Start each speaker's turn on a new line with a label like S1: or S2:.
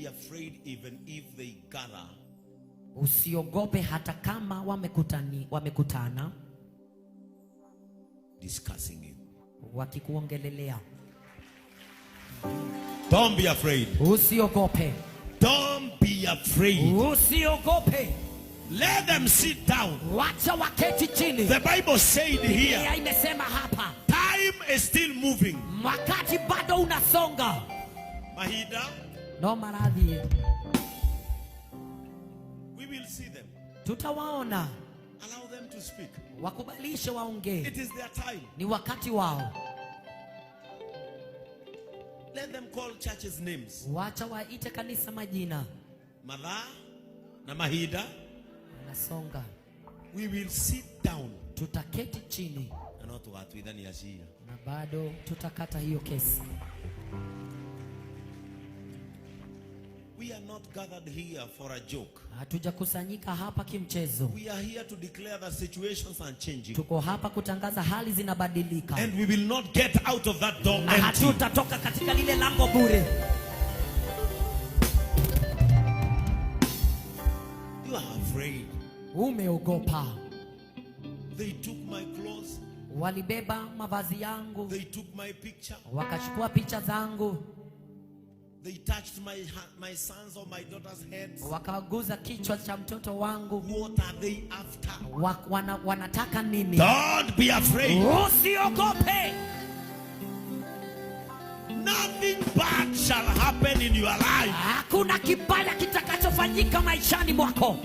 S1: be afraid even if they gather.
S2: Usiogope hata kama wamekutana
S1: discussing you.
S2: Wakikuongelelea.
S1: Don't be afraid.
S2: Usiogope.
S1: Don't be afraid.
S2: Usiogope.
S1: Let them sit down.
S2: Wacha waketi chini.
S1: The Bible said here,
S2: imesema hapa,
S1: time is still moving.
S2: Wakati bado unasonga.
S1: Mahida,
S2: no maradhi.
S1: We will see them.
S2: Tutawaona.
S1: Allow them to speak.
S2: Wakubalishe waongee.
S1: It is their time.
S2: Ni wakati wao.
S1: Let them call churches names.
S2: Wacha waite kanisa majina.
S1: Mala na Mahida.
S2: Nasonga.
S1: We will sit down.
S2: Tutaketi chini.
S1: Na not watu idhani ya shia.
S2: Na bado tutakata hiyo kesi.
S1: We are not gathered here for a joke.
S2: Hatujakusanyika hapa kimchezo.
S1: We are here to declare that situations are changing.
S2: Tuko hapa kutangaza hali zinabadilika.
S1: And we will not get out of that door empty.
S2: Hatutatoka katika lile lango bure.
S1: You are afraid.
S2: Umeogopa.
S1: They took my clothes.
S2: Walibeba mavazi yangu.
S1: They took my picture.
S2: Wakachukua picha zangu.
S1: They touched my sons or my daughters' heads.
S2: Wakaguza kichwa cha mtoto wangu.
S1: What are they after?
S2: Wanataka nini?
S1: Don't be afraid.
S2: Usiogope.
S1: Nothing bad shall happen in your life.
S2: Hakuna kibaya kitakachofanyika maishani mwako.